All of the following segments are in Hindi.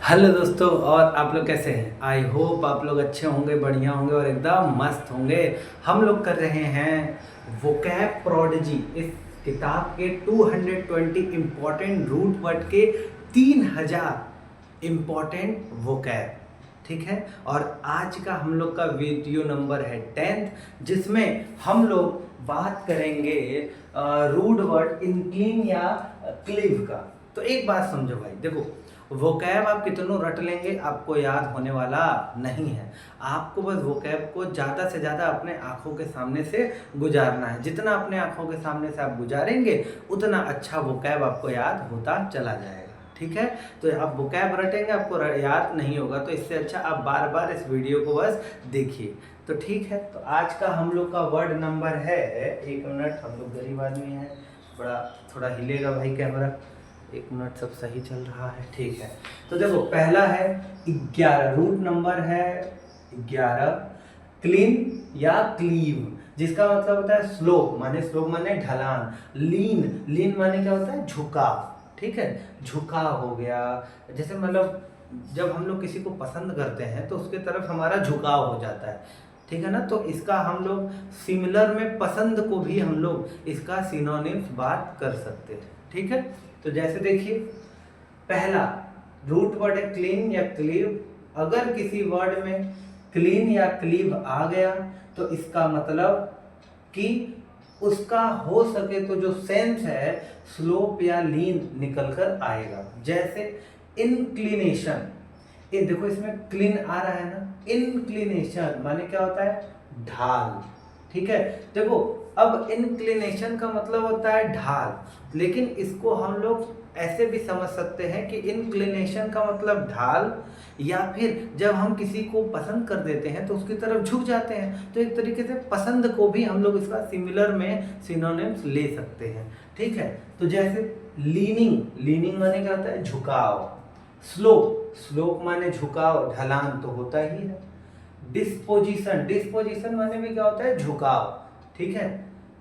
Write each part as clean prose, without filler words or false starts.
हेलो दोस्तों, और आप लोग कैसे हैं? आई होप आप लोग अच्छे होंगे, बढ़िया होंगे और एकदम मस्त होंगे। हम लोग कर रहे हैं वोकैब प्रोडिजी, इस किताब के 220 इम्पॉर्टेंट रूट वर्ड के 3000 इम्पॉर्टेंट वोकैब। ठीक है, और आज का हम लोग का वीडियो नंबर है 10th, जिसमें हम लोग बात करेंगे रूट वर्ड इंक्लिन या क्लीव का। तो एक बात समझो भाई, देखो वोकैब आप कितनों रट लेंगे आपको याद होने वाला नहीं है। आपको बस वोकैब को ज़्यादा से ज़्यादा अपने आँखों के सामने से गुजारना है। जितना अपने आँखों के सामने से आप गुजारेंगे उतना अच्छा वोकैब आपको याद होता चला जाएगा। ठीक है, तो आप वोकैब रटेंगे आपको याद नहीं होगा, तो इससे अच्छा आप बार बार इस वीडियो को बस देखिए। तो ठीक है, तो आज का हम लोग का वर्ड नंबर है, एक मिनट, हम लोग गरीब आदमी हैं, बड़ा थोड़ा हिलेगा भाई कैमरा, एक मिनट, सब सही चल रहा है, ठीक है। तो देखो पहला है 11, रूट नंबर है 11, क्लीन या क्लीव, जिसका मतलब होता है स्लोप माने ढलान, लीन लीन माने क्या होता है, झुकाव। ठीक है, झुकाव हो गया, जैसे मतलब जब हम लोग किसी को पसंद करते हैं तो उसके तरफ हमारा झुकाव हो जाता है। ठीक है ना, तो इसका हम लोग सिमिलर में पसंद को भी हम लोग इसका सिनोनिम्स बात कर सकते हैं। ठीक है, तो जैसे देखिए पहला रूट वर्ड है क्लीन या क्लीव। अगर किसी वर्ड में क्लीन या क्लीव आ गया तो इसका मतलब कि उसका हो सके तो जो सेंस है स्लोप या लीन निकल कर आएगा। जैसे इंक्लिनेशन, ये देखो इसमें क्लीन आ रहा है ना, इंक्लिनेशन माने क्या होता है, ढाल। ठीक है, देखो अब इंक्लिनेशन का मतलब होता है ढाल, लेकिन इसको हम लोग ऐसे भी समझ सकते हैं कि इंक्लिनेशन का मतलब ढाल, या फिर जब हम किसी को पसंद कर देते हैं तो उसकी तरफ झुक जाते हैं, तो एक तरीके से पसंद को भी हम लोग इसका सिमिलर में सिनोनिम्स ले सकते हैं। ठीक है, तो जैसे लीनिंग, लीनिंग माने क्या होता है, झुकाव। स्लोप, स्लोप माने झुकाव, ढलान तो होता ही है। डिस्पोजिशन, डिस्पोजिशन माने भी क्या होता है, झुकाव। ठीक है,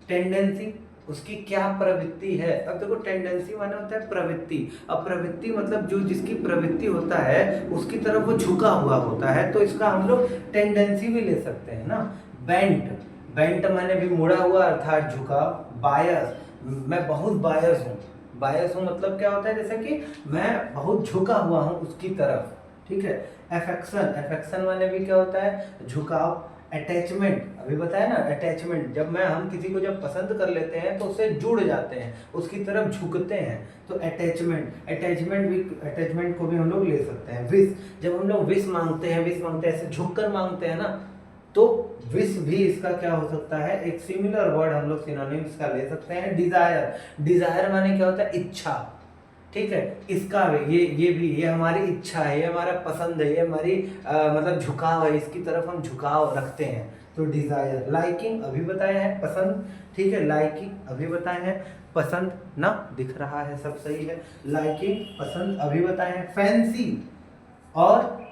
टेंडेंसी, उसकी क्या प्रवृत्ति है। अब देखो टेंडेंसी माने होता है प्रवृत्ति, अब प्रवृत्ति मतलब जो जिसकी प्रवृत्ति होता है उसकी तरफ वो झुका हुआ होता है, तो इसका हम लोग टेंडेंसी भी ले सकते हैं ना। बेंट, बेंट माने भी मुड़ा हुआ अर्थात झुकाव। बायस, मैं बहुत बायस हूँ, बायस हूँ मतलब क्या होता है, जैसे कि मैं बहुत झुका हुआ हूँ उसकी तरफ। ठीक है, एफेक्शन, एफेक्शन माने भी क्या होता है, झुकाव। अटैचमेंट, अभी बताया ना, अटैचमेंट जब हम किसी को जब पसंद कर लेते हैं तो उससे जुड़ जाते हैं, उसकी तरफ झुकते हैं, तो अटैचमेंट, अटैचमेंट को भी हम लोग ले सकते हैं। विश, जब हम लोग विश मांगते हैं, विश मांगते हैं ऐसे झुक कर मांगते हैं ना, तो विश भी इसका क्या हो सकता है, एक सिमिलर वर्ड हम लोग सिनोनिम्स का ले सकते हैं। डिजायर, डिजायर माने क्या होता है, इच्छा। ठीक है, इसका भी ये हमारी इच्छा है, ये हमारा पसंद है, ये हमारी मतलब झुकाव है, इसकी तरफ हम झुकाव रखते हैं, तो डिजायर। लाइकिंग अभी बताया है, पसंद। ठीक है, लाइकिंग अभी बताए हैं, पसंद ना, दिख रहा है सब सही है, लाइकिंग पसंद अभी बताए हैं। फैंसी और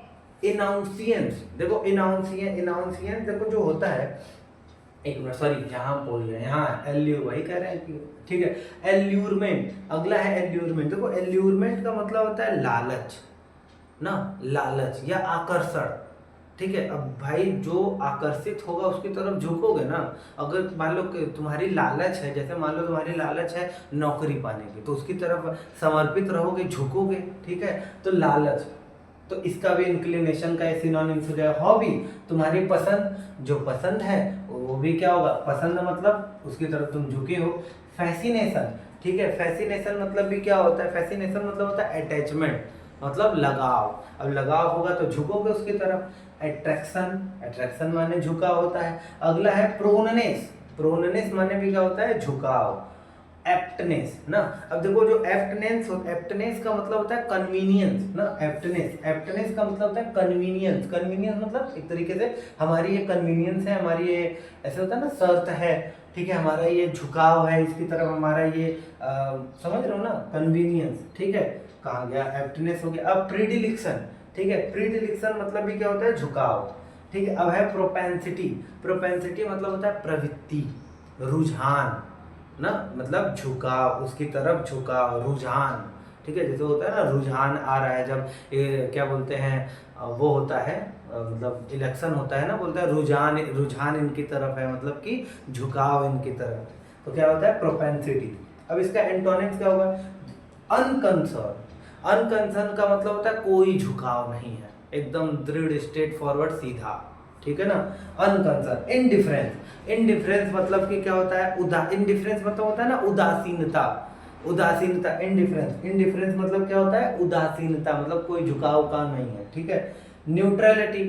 इनाउंसियंस, देखो इनाउंसियंस देखो जो होता है, एक मिनट सॉरी यहाँ बोल गए, यहाँ एल्यू वही कह रहे हैं कि ठीक है। एल्यूरमेंट, अगला है एल्यूरमेंट। देखो एल्यूरमेंट का मतलब होता है लालच ना, लालच या आकर्षण। ठीक है, अब भाई जो आकर्षित होगा उसकी तरफ झुकोगे ना। अगर मान लो कि तुम्हारी लालच है, जैसे मान लो तुम्हारी लालच है नौकरी पाने की, तो उसकी तरफ समर्पित रहोगे, झुकोगे। ठीक है, तो लालच, तो इसका भी इंक्लिनेशन का सिनोनिम्स हो जाएगा। हॉबी, तुम्हारी पसंद, जो पसंद है वो भी क्या होगा, पसंद मतलब उसकी तरफ तुम झुके हो। फैसिनेशन, ठीक है, फैसिनेशन मतलब भी क्या होता है, फैसिनेशन मतलब होता है अटैचमेंट, मतलब लगाव। अब लगाव होगा तो झुकोगे उसकी तरफ। अट्रैक्शन, अट्रैक्शन माने झुकाव होता है। अगला है प्रोननेस, प्रोननेस माने भी क्या होता है, झुकाव। एप्टनेस ना, अब देखो जो एप्टनेस, एप्टनेस का मतलब होता है कन्वीनियंस ना, एप्टनेस, एप्टनेस का मतलब होता है कन्वीनियंस। कन्वीनियंस मतलब एक तरीके से हमारी ये कन्वीनियंस है, हमारी ये ऐसे होता है ना, शर्त है। ठीक है, हमारा ये झुकाव है इसकी तरफ, हमारा ये समझ रहे हो ना, कन्वीनियंस। ठीक है, कहाँ गया, एप्टनेस हो गया। अब प्रीडिलिक्शन, ठीक है, प्रीडिलिक्शन मतलब भी क्या होता है, झुकाव। ठीक है, अब है प्रोपेंसिटी, प्रोपेंसिटी मतलब होता है प्रवृत्ति, रुझान ना, मतलब झुकाव, उसकी तरफ झुकाव, रुझान। ठीक है, जैसे होता है ना रुझान आ रहा है, जब ये क्या बोलते हैं वो होता है मतलब इलेक्शन होता है ना, बोलता है रुझान रुझान इनकी तरफ है, मतलब कि झुकाव इनकी तरफ है, तो क्या होता है प्रोपेंसिटी। अब इसका एंटोनिम्स क्या होगा, अनकंसर्न। अनकंसर्न का मतलब होता है कोई झुकाव नहीं है, एकदम दृढ़ स्ट्रेट फॉरवर्ड सीधा, ठीक है ना। अनकंसर्न। इनडिफरेंस। इनडिफरेंस मतलब कि क्या होता है इनडिफरेंस मतलब होता है ना उदासीनता। उदासीनता इनडिफरेंस। इनडिफरेंस मतलब क्या होता है उदासीनता, मतलब कोई झुकाव का नहीं है, ठीक है। न्यूट्रलिटी,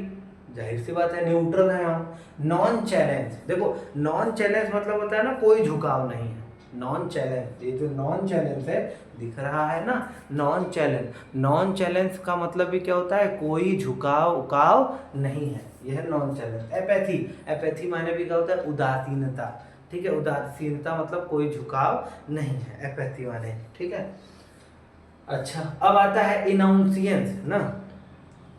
जाहिर सी बात है न्यूट्रल है हम। नॉन चैलेंज, देखो नॉन चैलेंज मतलब होता है ना कोई झुकाव नहीं है। नॉन चैलेंज, ये जो नॉन चैलेंज है दिख रहा है ना, नॉन चैलेंज। नॉन चैलेंज का मतलब भी क्या होता है कोई झुकाव उकाव नहीं है, यह है नॉन चैलेंज। एपैथी। एपैथी माने भी क्या होता है उदासीनता, ठीक है। उदासीनता मतलब कोई झुकाव नहीं है, एपैथी माने, ठीक है। अच्छा, अब आता है इनाउंसियंस ना।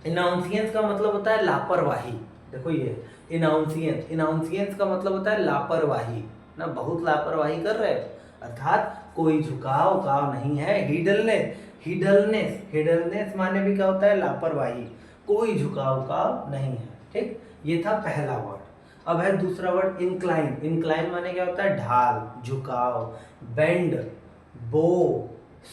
इनाउंसियंस का मतलब होता है लापरवाही। देखो ये इनाउंसियंस, इनाउंसियंस का मतलब होता है लापरवाही ना, बहुत लापरवाही कर रहे हैं, अर्थात कोई झुकाव उकाव नहीं है। हिडलनेस। हिडलनेस, हिडलनेस माने भी क्या होता है लापरवाही, कोई झुकाव उकाव नहीं है, ठीक। ये था पहला वर्ड। अब है दूसरा वर्ड इंक्लाइन। इंक्लाइन माने क्या होता है ढाल, झुकाव। बेंड, बो,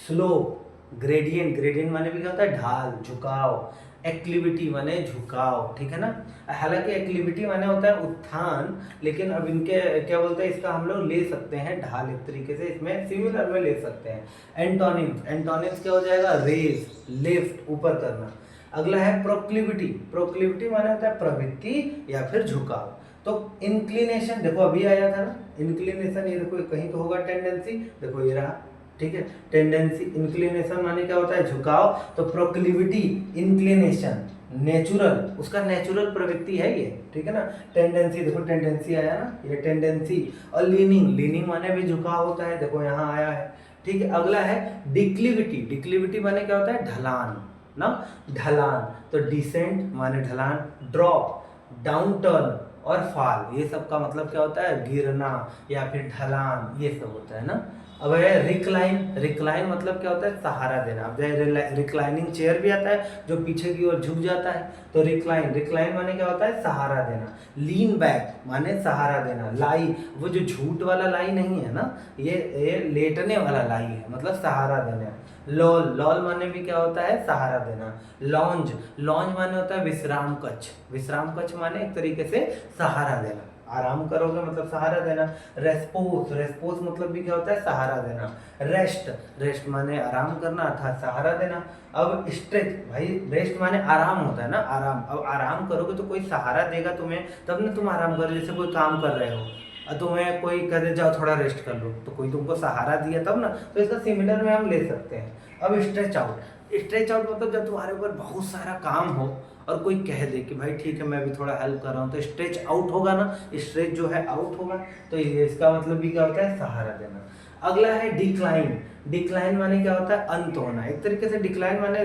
स्लोप, ग्रेडियंट। ग्रेडियंट माने भी क्या होता है ढाल, झुकाव। एक्लिविटी माने झुकाव, ठीक है ना। हालांकि एक्लिविटी माने होता है उत्थान, लेकिन अब इनके क्या बोलते हैं इसका हम लोग ले सकते हैं ढाल, एक तरीके से इसमें सिमिलर में ले सकते हैं। एंटोनिम्स। एंटोनिम्स क्या हो जाएगा रेज, लिफ्ट, ऊपर करना। अगला है प्रोक्लिविटी। प्रोक्लिविटी माने होता है प्रवृत्ति या फिर झुकाव। तो इंक्लिनेशन, देखो अभी आया था ना इंक्लिनेशन, ये देखो कहीं तो होगा टेंडेंसी, देखो ये रहा, ठीक है। टेंडेंसी, इंक्लिनेशन माने क्या होता है झुकाव, तो प्रोक्लिविटी, इंक्लिनेशन, नेचुरल, उसका नेचुरल प्रवृत्ति है ये, ठीक है ना। टेंडेंसी, देखो टेंडेंसी आया ना, ये टेंडेंसी। और लीनिंग, लीनिंग माने भी झुकाव होता है, देखो यहाँ आया है, ठीक है। अगला है डिक्लिविटी। डिक्लिविटी माने क्या होता है ढलान ना, ढलान। तो डिसेंट माने ढलान, ड्रॉप, डाउन टर्न और फॉल, ये सब का मतलब क्या होता है गिरना या फिर ढलान, ये सब होता है ना। अब है रिक्लाइन। रिक्लाइन मतलब क्या होता है सहारा देना। अब जैसे रिक्लाइनिंग चेयर भी आता है जो पीछे की ओर झुक जाता है, तो रिक्लाइन। रिक्लाइन माने क्या होता है सहारा देना। लीन बैक माने सहारा देना। लाई, वो जो झूठ वाला लाई नहीं है ना, ये लेटने वाला लाई है, मतलब सहारा देना। लॉल, लॉल माने भी क्या होता है सहारा देना। लॉन्ज, लॉन्ज माने होता है विश्राम कक्ष। विश्राम कक्ष माने एक तरीके से सहारा देना, आराम करोगे मतलब सहारा देना। रेस्पोस, रेस्पोस मतलब भी क्या होता है सहारा देना। रेस्ट, रेस्ट माने आराम करना अर्थात सहारा देना। अब स्ट्रेच, भाई रेस्ट माने आराम होता है ना, आराम। अब आराम करोगे तो कोई सहारा देगा तुम्हें, तब ना तुम आराम करो। जैसे कोई काम कर रहे हो और तुम्हें कोई कह दे जाओ थोड़ा रेस्ट कर लो, तो कोई तुमको सहारा दिया तब ना, तो इसका सिमिलर में हम ले सकते हैं। अब स्ट्रेच आउट। स्ट्रेच आउट मतलब जब तुम्हारे ऊपर बहुत सारा काम हो और कोई कह दे कि भाई ठीक है मैं भी थोड़ा हेल्प कर रहा हूँ, तो स्ट्रेच आउट होगा ना, स्ट्रेच जो है आउट होगा, तो ये इसका मतलब भी क्या होता है सहारा देना। अगला है डिक्लाइन। डिक्लाइन माने क्या होता है अंत होना, एक तरीके से डिक्लाइन माने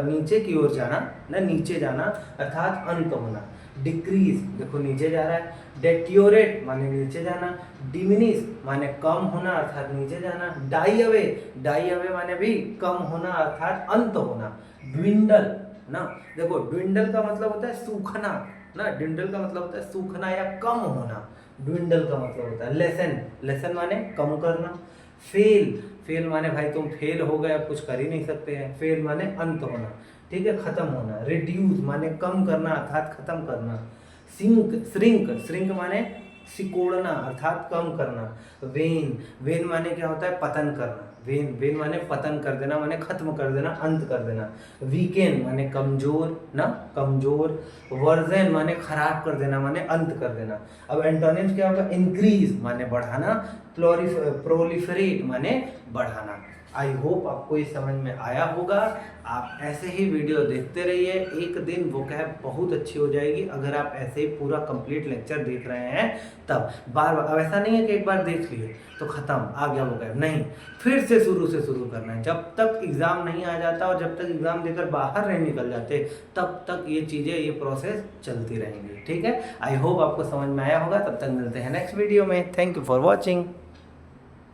नीचे की ओर जाना ना, नीचे जाना अर्थात अंत होना। डिक्रीज, देखो नीचे जा रहा है। डेटियोरेट माने नीचे जाना। डिमिनिश माने कम होना अर्थात नीचे जाना। डाई अवे, डाई अवे माने भी कम होना अर्थात अंत होना। ड्विंडल ना, देखो ड्विंडल का मतलब होता है सूखना ना, ड्विंडल का मतलब होता है सूखना या कम होना, ड्विंडल का मतलब होता है। लेसन, लेसन माने कम करना। फेल, फेल माने भाई तुम फेल हो गए अब कुछ कर ही नहीं सकते हैं, फेल माने अंत होना, ठीक है खत्म होना। रिड्यूस माने कम करना अर्थात खत्म करना। सिंक, श्रिंक, श्रिंक माने सिकोड़ना अर्थात कम करना। वेन, वेन माने क्या होता है पतन करना। वेन, वेन माने पतन कर देना, माने खत्म कर देना, अंत कर देना। वीकेंड माने कमजोर ना, कमजोर। वर्जन माने खराब कर देना, माने अंत कर देना। अब एंटोनिम्स क्या होगा, इंक्रीज माने बढ़ाना, प्रोलिफरेट माने बढ़ाना। आई होप आपको ये समझ में आया होगा। आप ऐसे ही वीडियो देखते रहिए, एक दिन वोकैब बहुत अच्छी हो जाएगी अगर आप ऐसे ही पूरा कंप्लीट लेक्चर देख रहे हैं तब। बार बार, अब ऐसा नहीं है कि एक बार देख लिए तो ख़त्म आ गया वोकैब, नहीं, फिर से शुरू करना है। जब तक एग्ज़ाम नहीं आ जाता और जब तक एग्ज़ाम देकर बाहर नहीं निकल जाते तब तक ये चीज़ें, ये प्रोसेस चलती रहेंगी, ठीक है। आई होप आपको समझ में आया होगा। तब तक मिलते हैं नेक्स्ट वीडियो में। Thank you for watching.